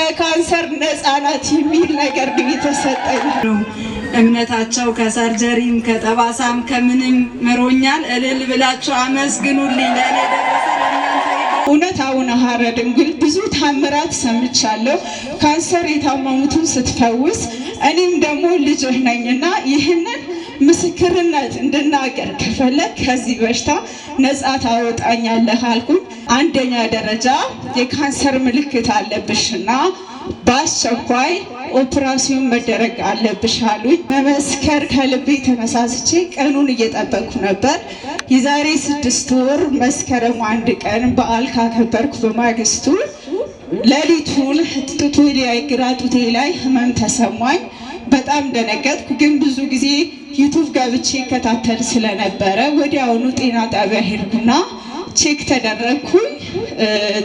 ከካንሰር ነፃ ናት የሚል ነገር ግን የተሰጠኝ ነው። እምነታቸው ከሰርጀሪም ከጠባሳም ከምንም ምሮኛል። እልል ብላችሁ አመስግኑልኝ። ለኔ ደረሰ ለእናንተ። እውነት አቡነ ሐራ ድንግል ብዙ ታምራት ሰምቻለሁ። ካንሰር የታመሙትን ስትፈውስ እኔም ደግሞ ልጅህ ነኝና ይህንን ምስክርነት እንድናገር ከፈለግ ከዚህ በሽታ ነፃ ታወጣኛለህ አልኩኝ። አንደኛ ደረጃ የካንሰር ምልክት አለብሽና በአስቸኳይ ኦፕራሲዮን መደረግ አለብሽ አሉኝ። መመስከር ከልቤ ተነሳስቼ ቀኑን እየጠበቅኩ ነበር። የዛሬ 6 ወር መስከረም 1 ቀን በዓል ካከበርኩ በማግስቱ ሌሊቱን ጡቴ ላይ ግራ ጡቴ ላይ ህመም ተሰማኝ። በጣም ደነገጥኩ። ግን ብዙ ጊዜ ዩቱብ ገብቼ ከታተል ስለነበረ ወዲያውኑ ጤና ጣቢያ ሄድኩና ቼክ ተደረግኩኝ።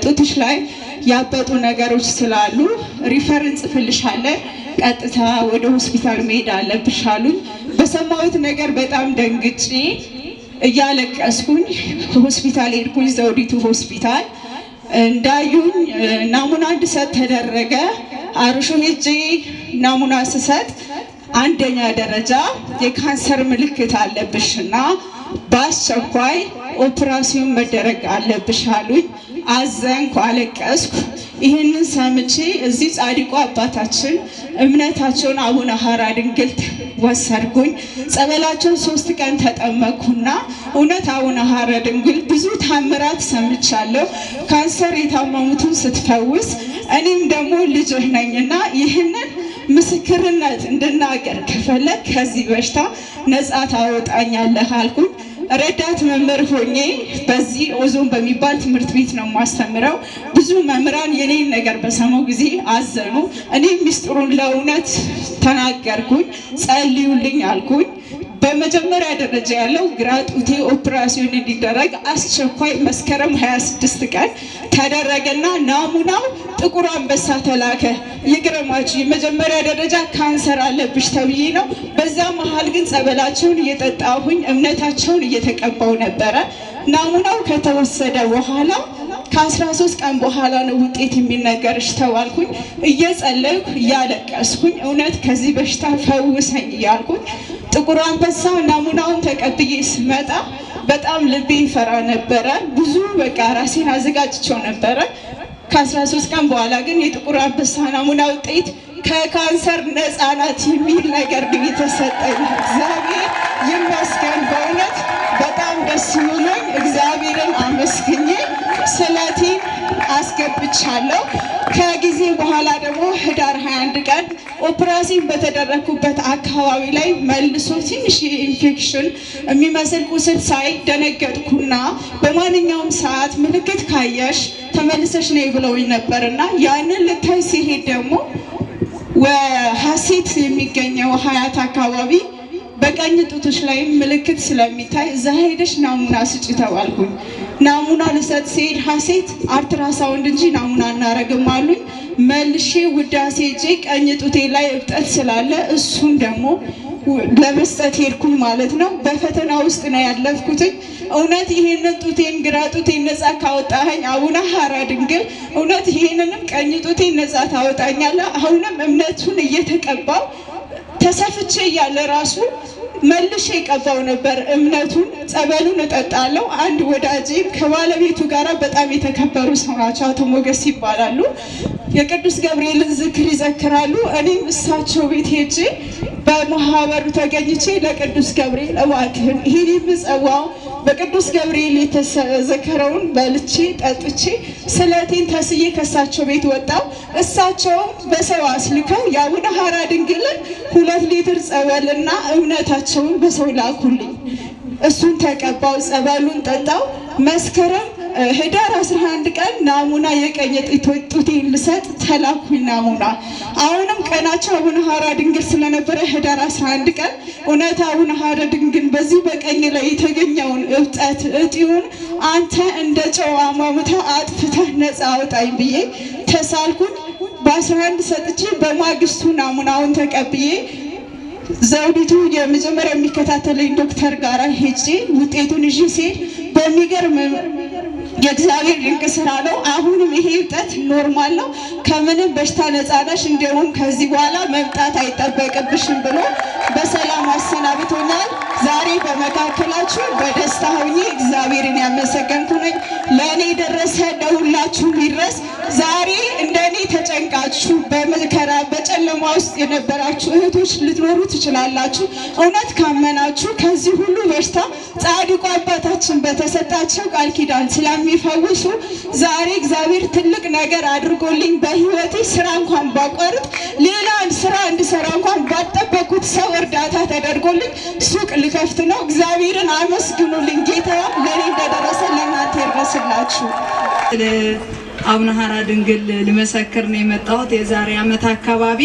ጡትሽ ላይ ያበጡ ነገሮች ስላሉ ሪፈር እንጽፍልሻለን፣ ቀጥታ ወደ ሆስፒታል መሄድ አለብሽ አሉኝ። በሰማሁት ነገር በጣም ደንግጬ እያለቀስኩኝ ሆስፒታል ሄድኩኝ፣ ዘውዲቱ ሆስፒታል። እንዳዩኝ ናሙና እንድሰጥ ተደረገ። አርሾ ሄጄ ናሙና ስሰጥ አንደኛ ደረጃ የካንሰር ምልክት አለብሽና በአስቸኳይ ኦፕራሲዮን መደረግ አለብሽ አሉኝ። አዘንኩ፣ አለቀስኩ። ይህንን ሰምቼ እዚህ ጻድቁ አባታችን እምነታቸውን አቡነ ሐራ ድንግል ወሰድኩኝ። ጸበላቸውን 3 ቀን ተጠመኩና እውነት አቡነ ሐራ ድንግል ብዙ ታምራት ሰምቻለሁ። ካንሰር የታመሙትን ስትፈውስ እኔም ደግሞ ልጅህ ነኝና ይህንን ምስክርነት እንድናገር ከፈለግ ከዚህ በሽታ ነፃ ታወጣኛለህ አልኩኝ። ረዳት መምህር ሆኜ በዚህ ኦዞን በሚባል ትምህርት ቤት ነው የማስተምረው። ብዙ መምህራን የኔን ነገር በሰማው ጊዜ አዘኑ። እኔም ሚስጥሩን ለእውነት ተናገርኩኝ። ጸልዩልኝ አልኩኝ። በመጀመሪያ ደረጃ ያለው ግራ ጡቴ ኦፕራሲዮን እንዲደረግ አስቸኳይ መስከረም 26 ቀን ተደረገና ናሙናው ጥቁር አንበሳ ተላከ። ይግረማችሁ የመጀመሪያ ደረጃ ካንሰር አለብሽ ተብዬ ነው። በዛ መሀል ግን ጸበላቸውን እየጠጣሁኝ እምነታቸውን እየተቀባው ነበረ። ናሙናው ከተወሰደ በኋላ ከ13 ቀን በኋላ ነው ውጤት የሚነገርሽ ተባልኩኝ። እየጸለይኩ እያለቀስኩኝ እውነት ከዚህ በሽታ ፈውሰኝ እያልኩኝ ጥቁር አንበሳ ናሙናውን ተቀብዬ ስመጣ በጣም ልቤ ይፈራ ነበረ። ብዙ በቃ ራሴን አዘጋጅቸው ነበረ። ከ13 ቀን በኋላ ግን የጥቁር አንበሳ ናሙና ውጤት ከካንሰር ነፃ ናት የሚል ነገር ግን የተሰጠኝ እግዚአብሔር ይመስገን። በእውነት በጣም ደስ ብሎኝ እግዚአብሔርን አመስግኜ ስለቴን አስገብቻለሁ። ከጊዜ በኋላ ደግሞ ህዳር 21 ቀን ኦፕራሲዮን በተደረኩበት አካባቢ ላይ መልሶ ትንሽ ኢንፌክሽን የሚመስል ቁስል ሳይ ደነገጥኩና በማንኛውም ሰዓት ምልክት ካየሽ ተመልሰሽ ነይ ብለውኝ ነበርና ያንን ልታይ ሲሄድ ደግሞ ሀሴት የሚገኘው ሀያት አካባቢ በቀኝ ጡትሽ ላይ ምልክት ስለሚታይ እዛ ሄደሽ ናሙና ስጪ ተባልኩኝ። ናሙና ልሰጥ ሲሄድ ሀሴት አልትራሳውንድ እንጂ ናሙና እናረግም አሉኝ። መልሼ ውዳሴ ሄጄ ቀኝ ጡቴ ላይ እብጠት ስላለ እሱን ደግሞ ለመስጠት ሄድኩኝ ማለት ነው። በፈተና ውስጥ ነው ያለፍኩትኝ። እውነት ይሄንን ጡቴን ግራ ጡቴን ነፃ ካወጣኸኝ አቡነ ሐራ ድንግል እውነት ይሄንንም ቀኝ ጡቴን ነፃ ታወጣኛለህ። አሁንም እምነቱን እየተቀባው ተሰፍቼ እያለ ራሱ መልሼ ቀባው ነበር። እምነቱን ጸበሉን እጠጣለሁ። አንድ ወዳጄ ከባለቤቱ ጋር በጣም የተከበሩ ሰው ናቸው፣ አቶ ሞገስ ይባላሉ። የቅዱስ ገብርኤልን ዝክር ይዘክራሉ። እኔም እሳቸው ቤት ሄጄ በማህበሩ ተገኝቼ ለቅዱስ ገብርኤል እባክህን ይሄን የምጸዋው በቅዱስ ገብርኤል የተዘከረውን በልቼ ጠጥቼ ስለቴን ተስዬ ከእሳቸው ቤት ወጣው። እሳቸውም በሰው አስልከው የአቡነ ሐራ ድንግልን 2 ሊትር ጸበልና እምነታቸውን በሰው ላኩልኝ። እሱን ተቀባው፣ ጸበሉን ጠጣው። መስከረም ህዳር 11 ቀን ናሙና የቀኝ ጡቴን ልሰጥ ተላኩኝ ናሙና። አሁንም ቀናቸው አቡነ ሐራ ድንግል ስለነበረ ህዳር 11 ቀን እውነት አቡነ ሐራ ድንግል በዚህ በቀኝ ላይ የተገኘውን እብጠት እጢውን አንተ እንደ ጨው አሟሙተህ አጥፍተህ ነፃ አውጣኝ ብዬ ተሳልኩኝ። በ11 ሰጥቼ በማግስቱ ናሙናውን ተቀብዬ ዘውዲቱ የመጀመሪያ የሚከታተለኝ ዶክተር ጋራ ሄጄ ውጤቱን ይዤ ሲሄድ በሚገርም የእግዚአብሔር ድንቅ ስራ ነው። አሁንም ይሄ እብጠት ኖርማል ነው፣ ከምንም በሽታ ነፃ ነሽ፣ እንዲሁም ከዚህ በኋላ መምጣት አይጠበቅብሽም ብሎ በሰላም አሰናብቶኛል። ዛሬ በመካከላችሁ በደስታ ሆኜ እግዚአብሔርን ያመሰገንኩ ነኝ። ለእኔ ደረሰ ለሁላችሁ ይድረስ። ዛሬ እንደኔ ተጨንቃችሁ በመከራ በጨለማ ውስጥ የነበራችሁ እህቶች ልትኖሩ ትችላላችሁ። እውነት ካመናችሁ ከዚህ ሁሉ በሽታ ጻድቁ አባታችን በተሰጣቸው ቃል ኪዳን ስለሚፈውሱ ዛሬ እግዚአብሔር ትልቅ ነገር አድርጎልኝ በህይወቴ ስራ እንኳን ባቋርጥ ሌላ ስራ እንድሰራ እንኳን ባልጠበኩት ሰው እርዳታ ተደርጎልኝ ሱቅ ልከፍት ነው። እግዚአብሔርን አመስግኑልኝ። ጌታ ለኔ እንደደረሰ ለእናንተ ይድረስላችሁ። አቡነ ሐራ ድንግል ልመሰክር ነው የመጣሁት። የዛሬ ዓመት አካባቢ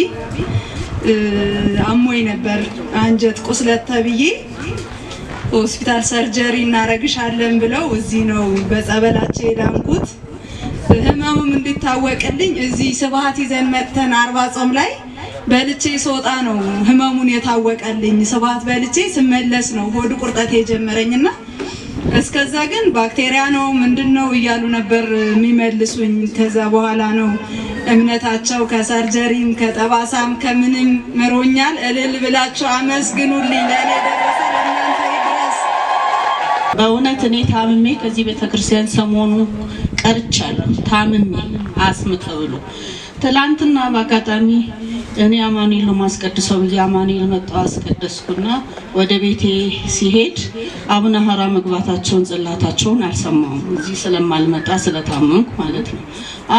አሞኝ ነበር፣ አንጀት ቁስለት ተብዬ ሆስፒታል ሰርጀሪ እናረግሻለን ብለው እዚህ ነው በጸበላቸው የዳንኩት። ህመሙም እንዲታወቅልኝ እዚህ ስብሐት ይዘን መጥተን 40 ጾም ላይ በልቼ ስወጣ ነው ህመሙን የታወቀልኝ። ስብሐት በልቼ ስመለስ ነው ሆድ ቁርጠት የጀመረኝና እስከዛ ግን ባክቴሪያ ነው ምንድነው እያሉ ነበር የሚመልሱኝ። ከዛ በኋላ ነው እምነታቸው ከሰርጀሪም ከጠባሳም ከምንም ምሮኛል። እልል ብላችሁ አመስግኑልኝ። ለኔ ደረሰ ለእናንተ ይድረስ። በእውነት እኔ ታምሜ ከዚህ ቤተክርስቲያን ሰሞኑ ቀርቻለሁ። ታምሜ አስም ተብሎ ትላንትና በአጋጣሚ እኔ አማኑኤል ማስቀድሰው ብዬ አማኑኤል መጣሁ አስቀደስኩና ወደ ቤቴ ሲሄድ አቡነ ሐራ መግባታቸውን ጽላታቸውን አልሰማሁም። እዚህ ስለማልመጣ ስለታመንኩ ማለት ነው።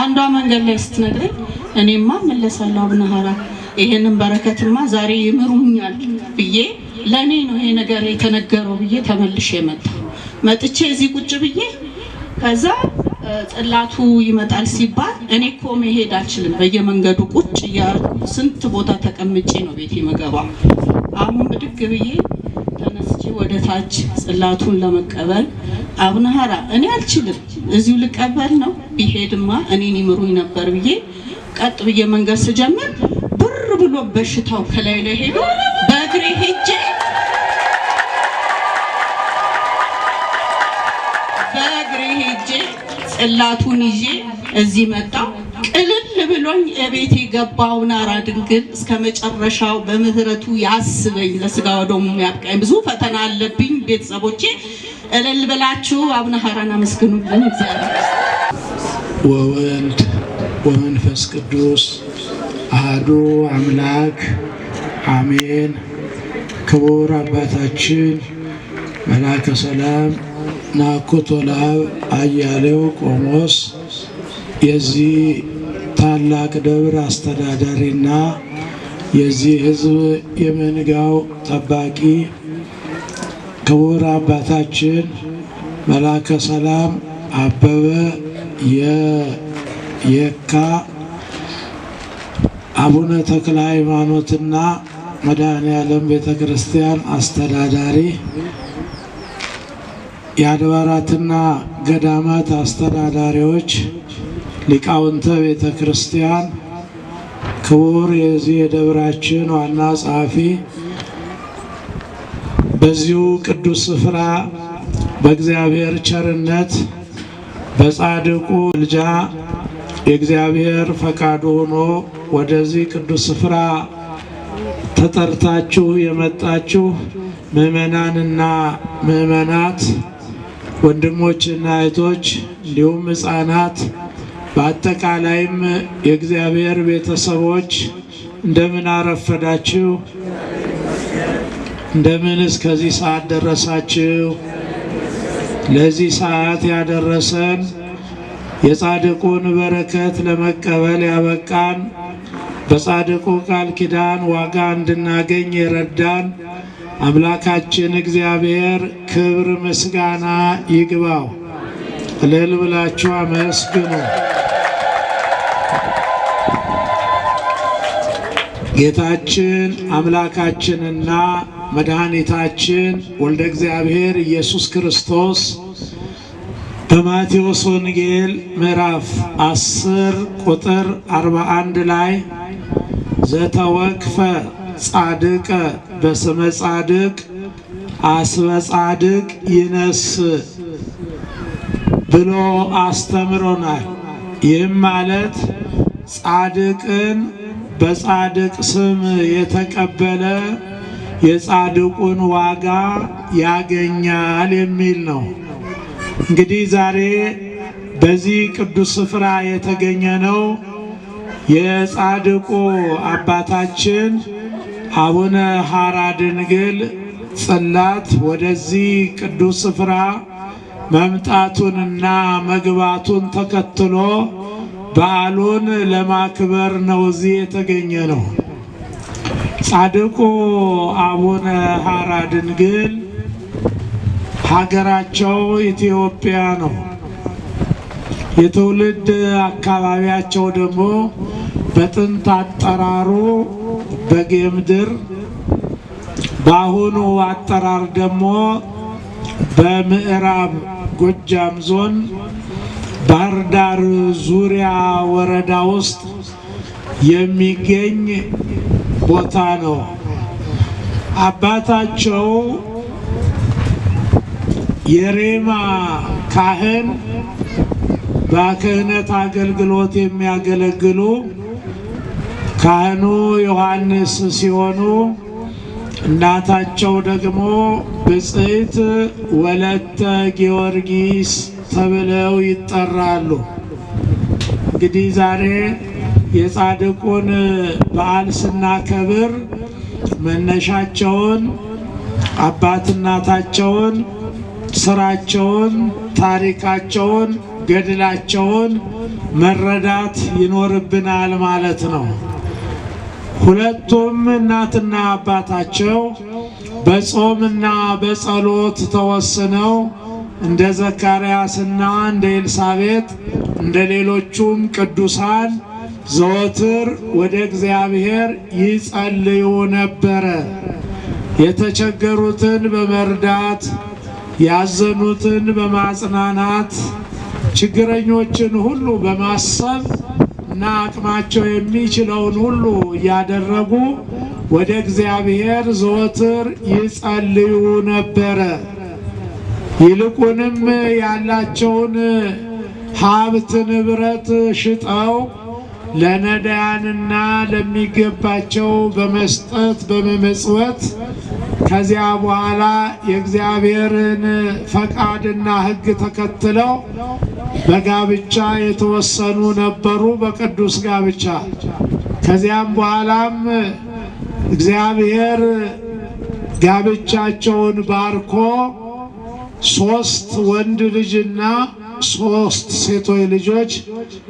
አንዷ መንገድ ላይ ስትነግረኝ እኔማ መለሳለሁ አቡነ ሐራ ይሄንን በረከትማ ዛሬ ይምሩኛል ብዬ ለኔ ነው ይሄ ነገር የተነገረው ብዬ ተመልሼ መጥቼ እዚህ ቁጭ ብዬ ከዛ ጽላቱ ይመጣል ሲባል እኔ እኮ መሄድ አልችልም። በየመንገዱ ቁጭ ያልኩ ስንት ቦታ ተቀምጬ ነው ቤቴ መገባው። አሁን ብድግ ብዬ ተነስቼ ወደ ታች ጽላቱን ለመቀበል አቡነ ሐራ እኔ አልችልም እዚሁ ልቀበል ነው ቢሄድማ እኔን ይምሩኝ ነበር ብዬ ቀጥ ብዬ መንገድ ስጀምር ብር ብሎ በሽታው ከላይ ላይ ሄዶ በእግሬ ሄጄ ጽላቱን ይዤ እዚህ መጣሁ። ቅልል ብሎኝ እቤቴ ገባሁ። አቡነ ሐራ ድንግል እስከ መጨረሻው በምህረቱ ያስበኝ፣ ለስጋ ወደሙ ያብቃኝ። ብዙ ፈተና አለብኝ ቤተሰቦቼ። እልል ብላችሁ አቡነ ሐራን አመስግኑልኝ። እግዚአብሔር ወወልድ ወመንፈስ ቅዱስ አሐዱ አምላክ አሜን። ክቡር አባታችን መላከ ሰላም ናኩቶ ለአብ አያሌው ቆሞስ የዚህ ታላቅ ደብር አስተዳዳሪና የዚህ ሕዝብ የመንጋው ጠባቂ ክቡር አባታችን መላከ ሰላም አበበ የካ አቡነ ተክለ ሃይማኖትና መድኃኔዓለም ቤተክርስቲያን አስተዳዳሪ፣ የአድባራትና ገዳማት አስተዳዳሪዎች፣ ሊቃውንተ ቤተ ክርስቲያን፣ ክቡር የዚህ የደብራችን ዋና ጸሐፊ፣ በዚሁ ቅዱስ ስፍራ በእግዚአብሔር ቸርነት በጻድቁ ልጃ የእግዚአብሔር ፈቃዱ ሆኖ ወደዚህ ቅዱስ ስፍራ ተጠርታችሁ የመጣችሁ ምእመናንና ምእመናት፣ ወንድሞችና እህቶች እንዲሁም ሕፃናት በአጠቃላይም የእግዚአብሔር ቤተሰቦች እንደምን አረፈዳችሁ? እንደምን እስከዚህ ሰዓት ደረሳችሁ? ለዚህ ሰዓት ያደረሰን የጻድቁን በረከት ለመቀበል ያበቃን በጻድቁ ቃል ኪዳን ዋጋ እንድናገኝ የረዳን አምላካችን እግዚአብሔር ክብር ምስጋና ይግባው። እልል ብላችሁ አመስግኑ። ጌታችን አምላካችንና መድኃኒታችን ወልደ እግዚአብሔር ኢየሱስ ክርስቶስ በማቴዎስ ወንጌል ምዕራፍ 10 ቁጥር 41 ላይ ዘተወክፈ ጻድቀ በስመ ጻድቅ አስበ ጻድቅ ይነስ፣ ብሎ አስተምሮናል። ይህም ማለት ጻድቅን በጻድቅ ስም የተቀበለ የጻድቁን ዋጋ ያገኛል የሚል ነው። እንግዲህ ዛሬ በዚህ ቅዱስ ስፍራ የተገኘ ነው የጻድቁ አባታችን አቡነ ሐራ ድንግል ጽላት ወደዚህ ቅዱስ ስፍራ መምጣቱንና መግባቱን ተከትሎ በዓሉን ለማክበር ነው እዚህ የተገኘ ነው። ጻድቁ አቡነ ሐራ ድንግል ሀገራቸው ኢትዮጵያ ነው። የትውልድ አካባቢያቸው ደግሞ በጥንት አጠራሩ በጌምድር፣ በአሁኑ አጠራር ደግሞ በምዕራብ ጎጃም ዞን ባህር ዳር ዙሪያ ወረዳ ውስጥ የሚገኝ ቦታ ነው። አባታቸው የሬማ ካህን በክህነት አገልግሎት የሚያገለግሉ ካህኑ ዮሐንስ ሲሆኑ እናታቸው ደግሞ ብጽዕት ወለተ ጊዮርጊስ ተብለው ይጠራሉ። እንግዲህ ዛሬ የጻድቁን በዓል ስናከብር መነሻቸውን፣ አባት እናታቸውን፣ ስራቸውን፣ ታሪካቸውን፣ ገድላቸውን መረዳት ይኖርብናል ማለት ነው። ሁለቱም እናትና አባታቸው በጾምና በጸሎት ተወስነው እንደ ዘካርያስና እንደ ኤልሳቤጥ እንደ ሌሎቹም ቅዱሳን ዘወትር ወደ እግዚአብሔር ይጸልዩ ነበረ። የተቸገሩትን በመርዳት ያዘኑትን በማጽናናት ችግረኞችን ሁሉ በማሰብ እና አቅማቸው የሚችለውን ሁሉ እያደረጉ ወደ እግዚአብሔር ዘወትር ይጸልዩ ነበረ። ይልቁንም ያላቸውን ሀብት ንብረት ሽጠው ለነዳያንና ለሚገባቸው በመስጠት በመመጽወት ከዚያ በኋላ የእግዚአብሔርን ፈቃድና ሕግ ተከትለው በጋብቻ የተወሰኑ ነበሩ፣ በቅዱስ ጋብቻ። ከዚያም በኋላም እግዚአብሔር ጋብቻቸውን ባርኮ 3 ወንድ ልጅና 3 ሴቶች ልጆች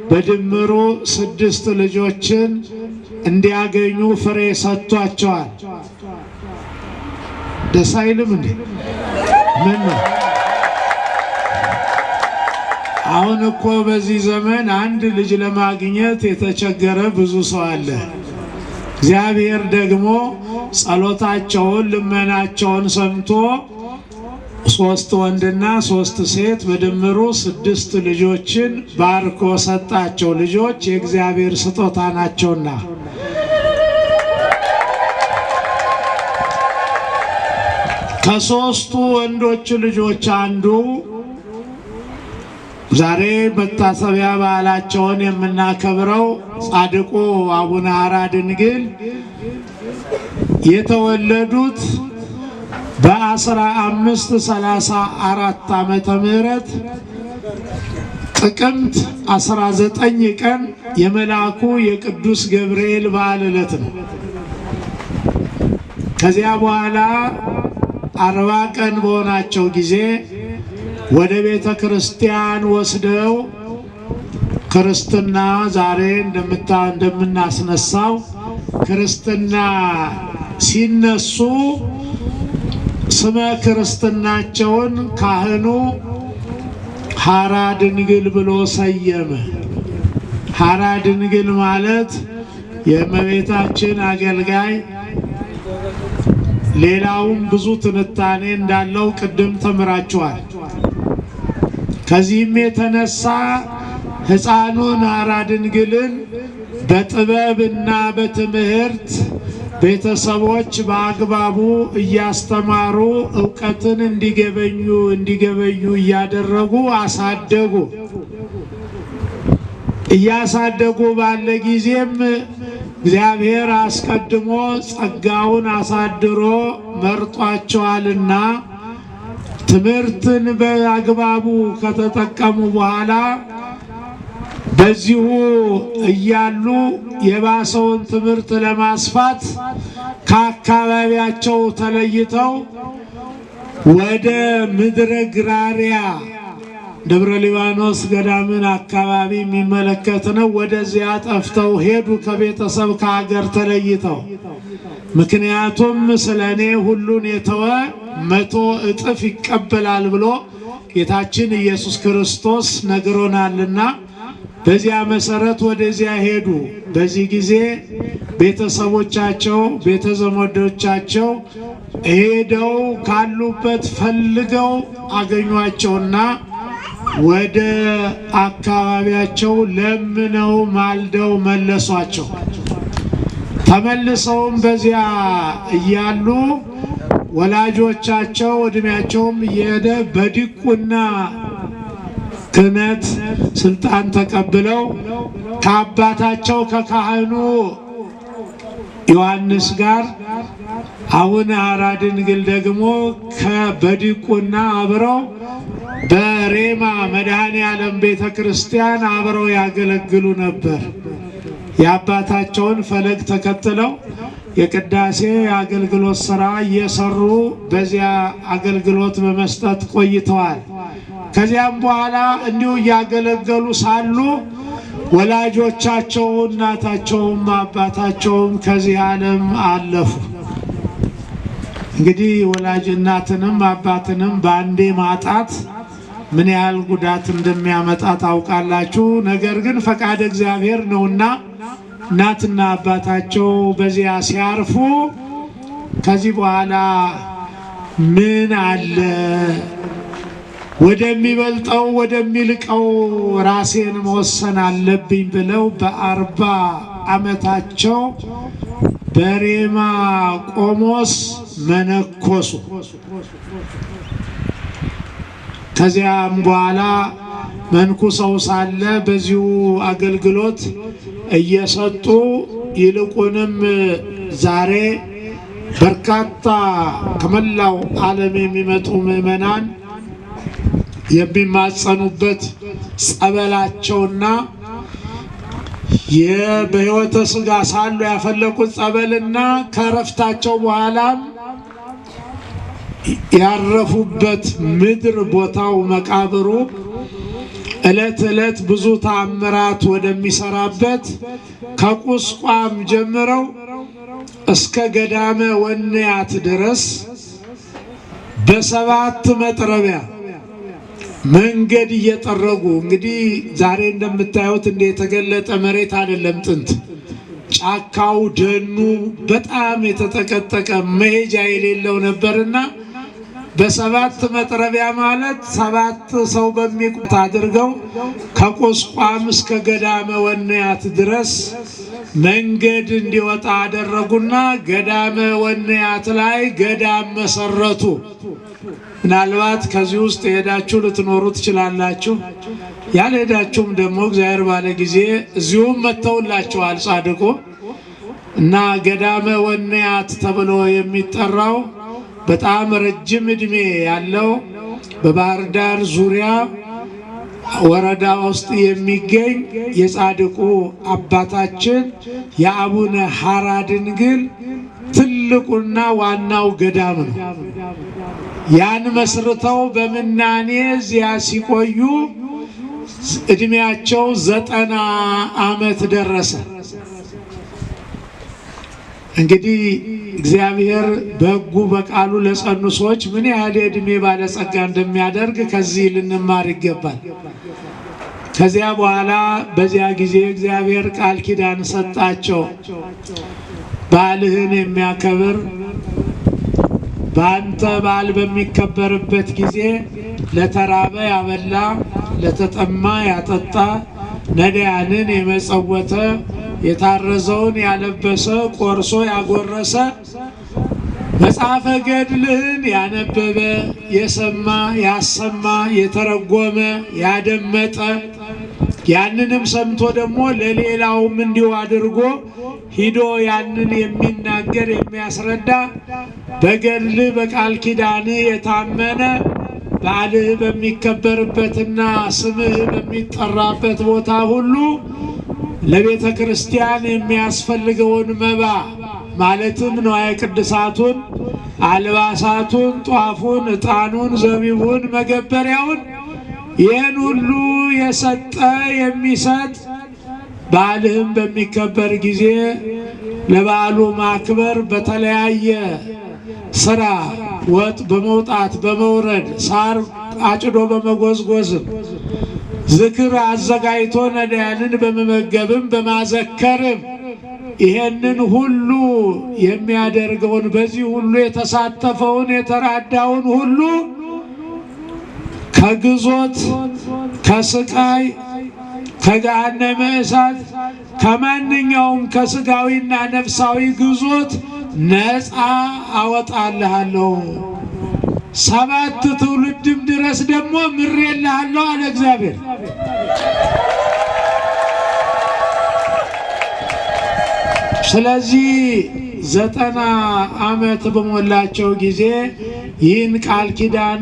በድምሩ 6 ልጆችን እንዲያገኙ ፍሬ ሰጥቷቸዋል። ደስ አይልም እንዴ? ምን ነው? አሁን እኮ በዚህ ዘመን አንድ ልጅ ለማግኘት የተቸገረ ብዙ ሰው አለ። እግዚአብሔር ደግሞ ጸሎታቸውን ልመናቸውን ሰምቶ 3 ወንድና 3 ሴት በድምሩ 6 ልጆችን ባርኮ ሰጣቸው። ልጆች የእግዚአብሔር ስጦታ ናቸውና ከ3ቱ ወንዶች ልጆች አንዱ ዛሬ መታሰቢያ በዓላቸውን የምናከብረው ጻድቁ አቡነ ሐራ ድንግል የተወለዱት በ1534 ዓመተ ምህረት ጥቅምት 19 ቀን የመልአኩ የቅዱስ ገብርኤል በዓል ዕለት ነው። ከዚያ በኋላ 40 ቀን በሆናቸው ጊዜ ወደ ቤተ ክርስቲያን ወስደው ክርስትና ዛሬ እንደምናስነሳው ክርስትና ሲነሱ ስመ ክርስትናቸውን ካህኑ ሐራ ድንግል ብሎ ሰየመ። ሐራ ድንግል ማለት የእመቤታችን አገልጋይ፣ ሌላውም ብዙ ትንታኔ እንዳለው ቅድም ተምራችኋል። ከዚህም የተነሳ ሕፃኑን ሐራ ድንግልን በጥበብና በትምህርት ቤተሰቦች በአግባቡ እያስተማሩ ዕውቀትን እንዲገበዩ እያደረጉ አሳደጉ። እያሳደጉ ባለ ጊዜም እግዚአብሔር አስቀድሞ ጸጋውን አሳድሮ መርጧቸዋልና ትምህርትን በአግባቡ ከተጠቀሙ በኋላ በዚሁ እያሉ የባሰውን ትምህርት ለማስፋት ከአካባቢያቸው ተለይተው ወደ ምድረ ግራሪያ ደብረ ሊባኖስ ገዳምን አካባቢ የሚመለከት ነው። ወደዚያ ጠፍተው ሄዱ፣ ከቤተሰብ ከሀገር ተለይተው። ምክንያቱም ስለኔ ሁሉን የተወ 100 እጥፍ ይቀበላል ብሎ ጌታችን ኢየሱስ ክርስቶስ ነግሮናልና በዚያ መሰረት ወደዚያ ሄዱ። በዚህ ጊዜ ቤተሰቦቻቸው ቤተዘመዶቻቸው ሄደው ካሉበት ፈልገው አገኟቸውና ወደ አካባቢያቸው ለምነው ማልደው መለሷቸው። ተመልሰውም በዚያ እያሉ ወላጆቻቸው እድሜያቸውም እየሄደ በዲቁና ክህነት ስልጣን ተቀብለው ከአባታቸው ከካህኑ ዮሐንስ ጋር አቡነ ሐራ ድንግል ደግሞ በዲቁና አብረው በሬማ መድኃኔ ዓለም ቤተክርስቲያን አብረው ያገለግሉ ነበር። የአባታቸውን ፈለግ ተከትለው የቅዳሴ አገልግሎት ሥራ እየሰሩ በዚያ አገልግሎት በመስጠት ቆይተዋል። ከዚያም በኋላ እንዲሁ እያገለገሉ ሳሉ ወላጆቻቸው እናታቸውም አባታቸውም ከዚህ ዓለም አለፉ። እንግዲህ ወላጅ እናትንም አባትንም በአንዴ ማጣት ምን ያህል ጉዳት እንደሚያመጣ ታውቃላችሁ። ነገር ግን ፈቃድ እግዚአብሔር ነውና እናትና አባታቸው በዚያ ሲያርፉ ከዚህ በኋላ ምን አለ ወደሚበልጠው ወደሚልቀው ራሴን መወሰን አለብኝ ብለው በ40 ዓመታቸው በሬማ ቆሞስ መነኮሱ። ከዚያም በኋላ መንኩሰው ሳለ በዚሁ አገልግሎት እየሰጡ ይልቁንም ዛሬ በርካታ ከመላው ዓለም የሚመጡ ምዕመናን የሚማጸኑበት ጸበላቸውና በሕይወተ ሥጋ ሳሉ ያፈለቁት ጸበልና ከረፍታቸው በኋላም ያረፉበት ምድር ቦታው መቃብሩ ዕለት ዕለት ብዙ ተአምራት ወደሚሰራበት ከቁስቋም ጀምረው እስከ ገዳመ ወንያት ድረስ በ7 መጥረቢያ መንገድ እየጠረጉ እንግዲህ ዛሬ እንደምታዩት እንደ የተገለጠ መሬት አይደለም። ጥንት ጫካው ደኑ በጣም የተጠቀጠቀ መሄጃ የሌለው ነበርና በ7 መጥረቢያ ማለት 7 ሰው በሚቁት አድርገው ከቁስቋም እስከ ገዳመ ወንያት ድረስ መንገድ እንዲወጣ አደረጉና ገዳመ ወንያት ላይ ገዳም መሰረቱ። ምናልባት ከዚህ ውስጥ ሄዳችሁ ልትኖሩ ትችላላችሁ። ያልሄዳችሁም ደግሞ እግዚአብሔር ባለ ጊዜ እዚሁም መተውላችኋል ጻድቁ እና ገዳመ ወንያት ተብሎ የሚጠራው በጣም ረጅም ዕድሜ ያለው በባህር ዳር ዙሪያ ወረዳ ውስጥ የሚገኝ የጻድቁ አባታችን የአቡነ ሐራ ድንግል ትልቁና ዋናው ገዳም ነው። ያን መስርተው በምናኔ እዚያ ሲቆዩ እድሜያቸው 90 ዓመት ደረሰ። እንግዲህ እግዚአብሔር በሕጉ በቃሉ ለጸኑ ሰዎች ምን ያህል የዕድሜ ባለጸጋ እንደሚያደርግ ከዚህ ልንማር ይገባል። ከዚያ በኋላ በዚያ ጊዜ እግዚአብሔር ቃል ኪዳን ሰጣቸው። በዓልህን የሚያከብር በአንተ በዓል በሚከበርበት ጊዜ ለተራበ ያበላ፣ ለተጠማ ያጠጣ፣ ነዳያንን የመጸወተ የታረዘውን ያለበሰ ቆርሶ ያጎረሰ መጽሐፈ ገድልህን ያነበበ የሰማ ያሰማ የተረጎመ ያደመጠ ያንንም ሰምቶ ደግሞ ለሌላውም እንዲሁ አድርጎ ሂዶ ያንን የሚናገር የሚያስረዳ በገድል በቃል ኪዳን የታመነ በዓልህ በሚከበርበትና ስምህ በሚጠራበት ቦታ ሁሉ ለቤተ ክርስቲያን የሚያስፈልገውን መባ ማለትም ንዋየ ቅድሳቱን፣ አልባሳቱን፣ ጧፉን፣ ዕጣኑን፣ ዘቢቡን፣ መገበሪያውን ይህን ሁሉ የሰጠ የሚሰጥ በዓልህም በሚከበር ጊዜ ለበዓሉ ማክበር በተለያየ ስራ ወጥ በመውጣት በመውረድ ሳር አጭዶ በመጎዝጎዝም ዝክር አዘጋጅቶ ነዳያንን በመመገብም በማዘከርም ይሄንን ሁሉ የሚያደርገውን በዚህ ሁሉ የተሳተፈውን የተራዳውን ሁሉ ከግዞት ከስቃይ ከገሃነመ እሳት ከማንኛውም ከስጋዊና ነፍሳዊ ግዞት ነፃ አወጣልሃለሁ 7 ትውልድም ድረስ ደግሞ ምሬልሃለሁ አለ እግዚአብሔር። ስለዚህ 90 ዓመት በሞላቸው ጊዜ ይህን ቃል ኪዳን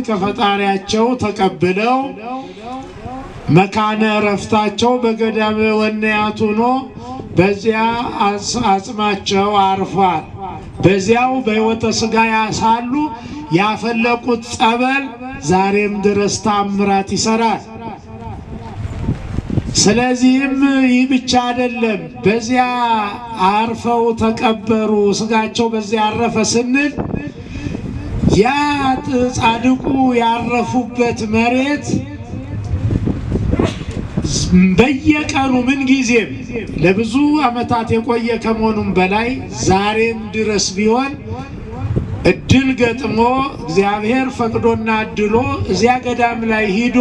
ከፈጣሪያቸው ተቀብለው መካነ ዕረፍታቸው በገዳመ ወንያት ሆኖ በዚያ አጽማቸው አርፏል። በዚያው በሕይወተ ሥጋ ያሳሉ ያፈለቁት ጸበል ዛሬም ድረስ ታምራት ይሰራል። ስለዚህም ይህ ብቻ አይደለም፣ በዚያ አርፈው ተቀበሩ፣ ስጋቸው በዚያ አረፈ ስንል ያ ጻድቁ ያረፉበት መሬት በየቀኑ ምን ጊዜም ለብዙ ዓመታት የቆየ ከመሆኑም በላይ ዛሬም ድረስ ቢሆን እድል ገጥሞ እግዚአብሔር ፈቅዶና እድሎ እዚያ ገዳም ላይ ሂዶ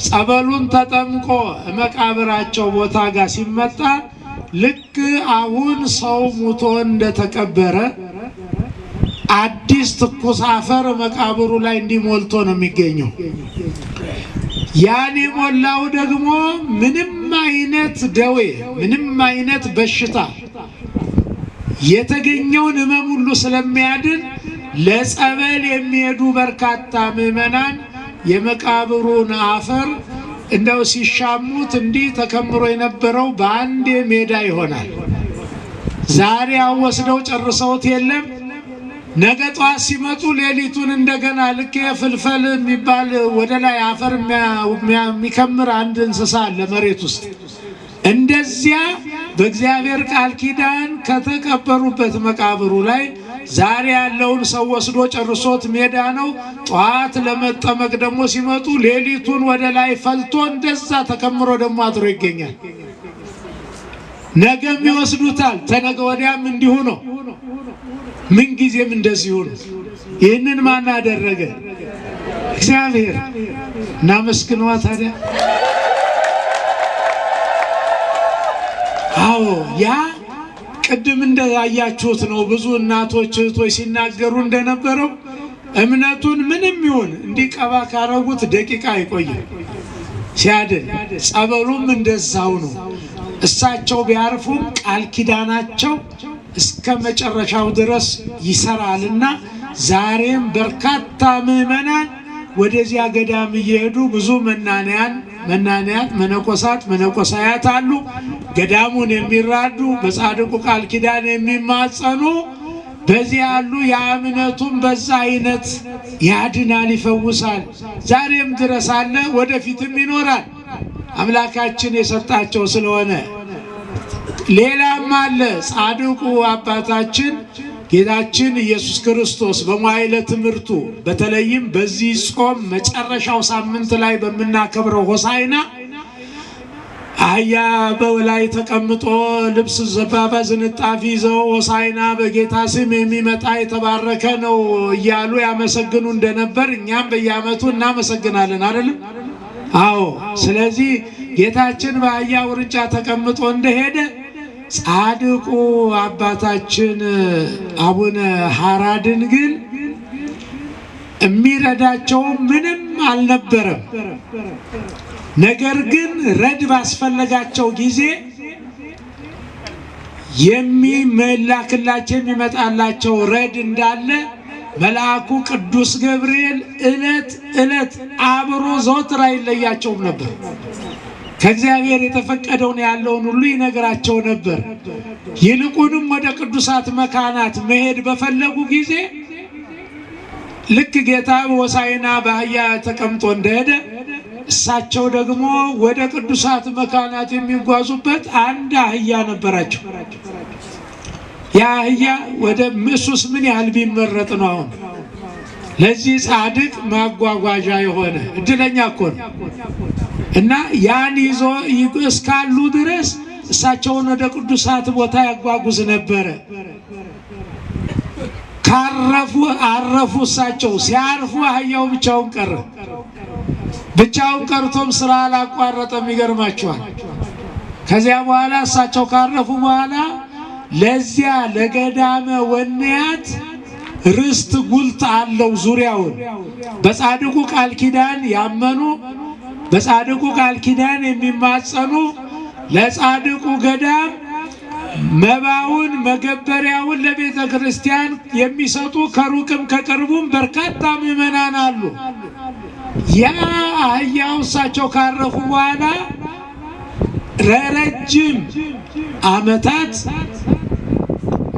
ጸበሉን ተጠምቆ መቃብራቸው ቦታ ጋር ሲመጣ ልክ አሁን ሰው ሙቶ እንደተቀበረ አዲስ ትኩስ አፈር መቃብሩ ላይ እንዲሞልቶ ነው የሚገኘው። ያን የሞላው ደግሞ ምንም አይነት ደዌ ምንም አይነት በሽታ የተገኘውን ሕመም ሁሉ ስለሚያድን ለጸበል የሚሄዱ በርካታ ምዕመናን የመቃብሩን አፈር እንደው ሲሻሙት እንዲህ ተከምሮ የነበረው በአንድ ሜዳ ይሆናል። ዛሬ አወስደው ጨርሰውት የለም። ነገ ጧት ሲመጡ ሌሊቱን እንደገና ልክ የፍልፈል የሚባል ወደ ላይ አፈር የሚከምር አንድ እንስሳ አለ መሬት ውስጥ። እንደዚያ በእግዚአብሔር ቃል ኪዳን ከተቀበሩበት መቃብሩ ላይ ዛሬ ያለውን ሰው ወስዶ ጨርሶት ሜዳ ነው። ጧት ለመጠመቅ ደግሞ ሲመጡ ሌሊቱን ወደ ላይ ፈልቶ እንደዛ ተከምሮ ደግሞ አድሮ ይገኛል። ነገም ይወስዱታል፣ ተነገ ወዲያም እንዲሁ ነው። ምን ጊዜም እንደዚሁ ነው። ይህንን ማን አደረገ? እግዚአብሔር። እናመስግነዋ ታዲያ። አዎ ያ ቅድም እንዳያችሁት ነው። ብዙ እናቶች እህቶች ሲናገሩ እንደነበረው እምነቱን ምንም ይሁን እንዲቀባ ካረጉት ደቂቃ አይቆይም ሲያድን። ጸበሉም እንደዛው ነው። እሳቸው ቢያርፉም ቃል ኪዳናቸው እስከ መጨረሻው ድረስ ይሰራልና ዛሬም በርካታ ምዕመናን ወደዚያ ገዳም እየሄዱ ብዙ መናንያት መነኮሳት መነኮሳያት አሉ። ገዳሙን የሚራዱ በጻድቁ ቃል ኪዳን የሚማጸኑ በዚህ ያሉ። የእምነቱም በዛ አይነት ያድናል፣ ይፈውሳል። ዛሬም ድረስ አለ፣ ወደፊትም ይኖራል። አምላካችን የሰጣቸው ስለሆነ ሌላም አለ። ጻድቁ አባታችን ጌታችን ኢየሱስ ክርስቶስ በመዋዕለ ትምህርቱ በተለይም በዚህ ጾም መጨረሻው ሳምንት ላይ በምናከብረው ሆሳዕና አህያ በላይ ተቀምጦ ልብስ ዘባባ ዝንጣፊ ይዘው ሆሳዕና በጌታ ስም የሚመጣ የተባረከ ነው እያሉ ያመሰግኑ እንደነበር እኛም በየዓመቱ እናመሰግናለን አይደለም? አዎ። ስለዚህ ጌታችን በአህያ ውርንጫ ተቀምጦ እንደሄደ ጻድቁ አባታችን አቡነ ሐራ ድንግል የሚረዳቸው ምንም አልነበረም። ነገር ግን ረድ ባስፈለጋቸው ጊዜ የሚመላክላቸው የሚመጣላቸው ረድ እንዳለ መልአኩ ቅዱስ ገብርኤል ዕለት ዕለት አብሮ ዘወትር አይለያቸውም ነበር። ከእግዚአብሔር የተፈቀደውን ያለውን ሁሉ ይነግራቸው ነበር። ይልቁንም ወደ ቅዱሳት መካናት መሄድ በፈለጉ ጊዜ ልክ ጌታ በሆሳዕና በአህያ ተቀምጦ እንደሄደ እሳቸው ደግሞ ወደ ቅዱሳት መካናት የሚጓዙበት አንድ አህያ ነበራቸው። ያ አህያ ወደ እሱስ ምን ያህል ቢመረጥ ነው አሁን ለዚህ ጻድቅ ማጓጓዣ የሆነ እድለኛ እኮ ነው። እና ያን ይዞ እስካሉ ድረስ እሳቸውን ወደ ቅዱሳት ቦታ ያጓጉዝ ነበረ። አረፉ። እሳቸው ሲያርፉ አህያው ብቻውን ቀረ። ብቻውን ቀርቶም ስራ አላቋረጠም። ይገርማቸዋል። ከዚያ በኋላ እሳቸው ካረፉ በኋላ ለዚያ ለገዳመ ወንያት ርስት ጉልት አለው ዙሪያውን። በጻድቁ ቃል ኪዳን ያመኑ፣ በጻድቁ ቃል ኪዳን የሚማጸኑ፣ ለጻድቁ ገዳም መባውን መገበሪያውን ለቤተ ክርስቲያን የሚሰጡ ከሩቅም ከቅርቡም በርካታ ምዕመናን አሉ። ያ አህያው እሳቸው ካረፉ በኋላ ረጅም ዓመታት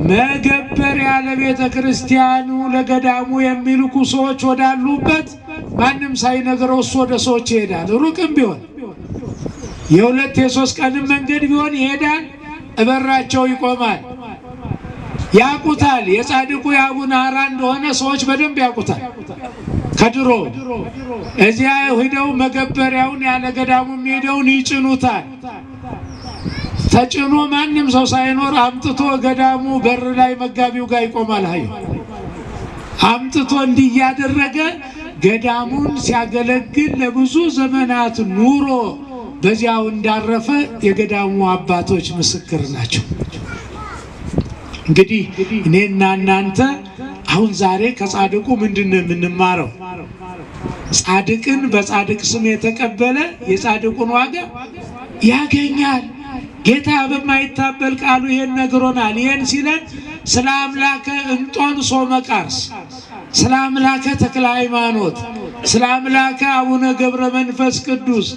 መገበሪያ ለቤተ ክርስቲያኑ ለገዳሙ የሚልኩ ሰዎች ወዳሉበት ማንም ሳይነግረው እሱ ወደ ሰዎች ይሄዳል። ሩቅም ቢሆን የሁለት የሶስት ቀንም መንገድ ቢሆን ይሄዳል። እበራቸው ይቆማል። ያቁታል። የጻድቁ የአቡነ ሐራ እንደሆነ ሰዎች በደንብ ያቁታል። ከድሮ እዚያ ሄደው መገበሪያውን ያለ ገዳሙ የሚሄደውን ይጭኑታል። ተጭኖ ማንም ሰው ሳይኖር አምጥቶ ገዳሙ በር ላይ መጋቢው ጋር ይቆማል። አምጥቶ እንዲያደረገ ገዳሙን ሲያገለግል ለብዙ ዘመናት ኑሮ በዚያው እንዳረፈ የገዳሙ አባቶች ምስክር ናቸው። እንግዲህ እኔና እናንተ አሁን ዛሬ ከጻድቁ ምንድነው የምንማረው? ጻድቅን በጻድቅ ስም የተቀበለ የጻድቁን ዋጋ ያገኛል። ጌታ በማይታበል ቃሉ ይሄን ነግሮናል። ይሄን ሲለን ስለ አምላከ እንጦንሶ መቃርስ፣ ስለ አምላከ ተክለ ሃይማኖት፣ ስለ አምላከ አቡነ ገብረ መንፈስ ቅዱስ፣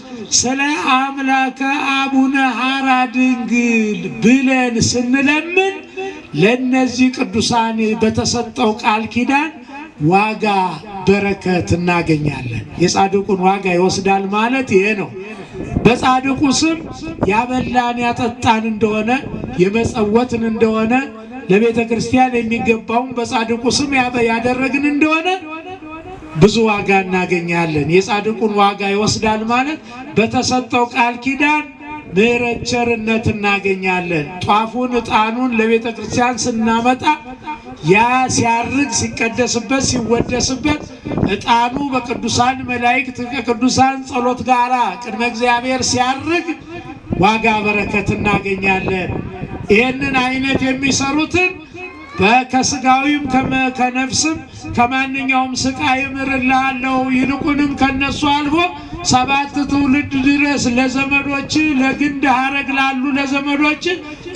ስለ አምላከ አቡነ ሐራ ድንግል ብለን ስንለምን ለነዚህ ቅዱሳን በተሰጠው ቃል ኪዳን ዋጋ በረከት እናገኛለን። የጻድቁን ዋጋ ይወስዳል ማለት ይሄ ነው። በጻድቁ ስም ያበላን ያጠጣን እንደሆነ የመጸወትን እንደሆነ ለቤተ ክርስቲያን የሚገባውን በጻድቁ ስም ያደረግን እንደሆነ ብዙ ዋጋ እናገኛለን። የጻድቁን ዋጋ ይወስዳል ማለት በተሰጠው ቃል ኪዳን ምሕረት ቸርነት እናገኛለን። ጧፉን ዕጣኑን ለቤተ ክርስቲያን ስናመጣ ያ ሲያርግ ሲቀደስበት ሲወደስበት ዕጣኑ በቅዱሳን መላእክት ከቅዱሳን ጸሎት ጋር ቅድመ እግዚአብሔር ሲያርግ ዋጋ በረከት እናገኛለን። ይህንን አይነት የሚሰሩትን ከስጋዊም ከነፍስም ከማንኛውም ስቃይ እምርልሃለሁ። ይልቁንም ከነሱ አልፎ 7 ትውልድ ድረስ ለዘመዶች ለግንድ ሐረግ ላሉ ለዘመዶች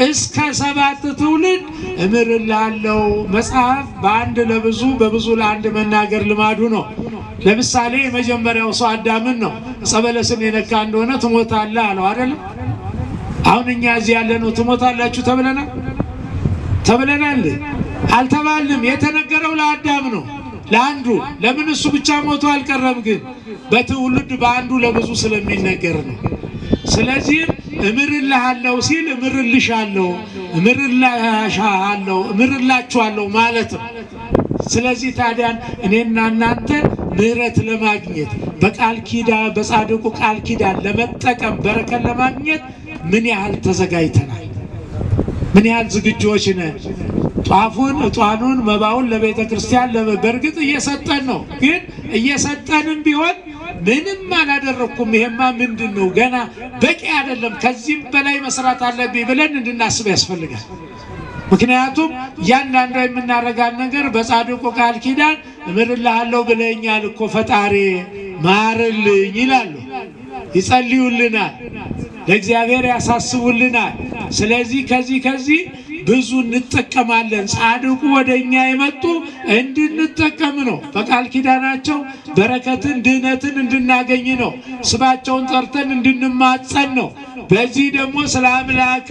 እስከ 7 ትውልድ እምርልሃለሁ። መጽሐፍ በአንድ ለብዙ በብዙ ለአንድ መናገር ልማዱ ነው። ለምሳሌ የመጀመሪያው ሰው አዳምን ነው። ዕፀ በለስን የነካ እንደሆነ ትሞታለህ አለው አይደለም? አሁን እኛ እዚህ ያለነው ትሞታላችሁ ተብለናል? አልተባልንም። የተነገረው ለአዳም ነው፣ ለአንዱ። ለምን እሱ ብቻ ሞቶ አልቀረም? ግን በትውልድ በአንዱ ለብዙ ስለሚነገር ነው። ስለዚህም እምርልሃለሁ ሲል እምርልሻለሁ፣ እምርላሻለሁ፣ እምርላችኋለሁ ማለት ነው። ስለዚህ ታዲያን እኔና እናንተ ምሕረት ለማግኘት በቃል ኪዳን በጻድቁ ቃል ኪዳን ለመጠቀም በረከት ለማግኘት ምን ያህል ተዘጋጅተናል? ምን ያህል ዝግጆች ነን? ጧፉን ዕጣኑን መባውን ለቤተ ክርስቲያን በእርግጥ እየሰጠን ነው። ግን እየሰጠንም ቢሆን ምንም አላደረኩም፣ ይሄማ ምንድነው ገና በቂ አይደለም፣ ከዚህም በላይ መስራት አለብኝ ብለን እንድናስብ ያስፈልጋል። ምክንያቱም እያንዳንዱ የምናረጋን ነገር በጻድቁ ቃል ኪዳን እምርልሃለሁ ብለኛል እኮ ፈጣሪ ማርልኝ ይላሉ፣ ይጸልዩልናል፣ ለእግዚአብሔር ያሳስቡልናል። ስለዚህ ከዚህ ብዙ እንጠቀማለን። ጻድቁ ወደኛ የመጡ እንድንጠቀም ነው። በቃል ኪዳናቸው በረከትን ድህነትን እንድናገኝ ነው። ስማቸውን ጠርተን እንድንማጸን ነው። በዚህ ደግሞ ስለ አምላከ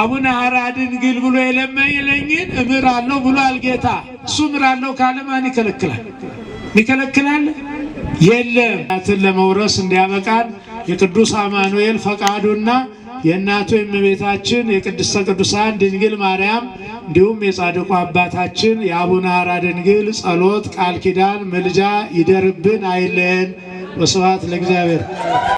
አቡነ ሐራ ድንግል ብሎ የለመነኝን እምራለሁ ብሏል ጌታ። እሱ እምራለሁ ካለ ማን ይከለክላል? ይከለክላል? የለም። እናትን ለመውረስ እንዲያበቃን የቅዱስ አማኑኤል ፈቃዱና የእናቱ የእመቤታችን የቅድስተ ቅዱሳን ድንግል ማርያም እንዲሁም የጻድቁ አባታችን የአቡነ ሐራ ድንግል ጸሎት፣ ቃል ኪዳን፣ ምልጃ ይደርብን አይለየን። ወስብሐት ለእግዚአብሔር።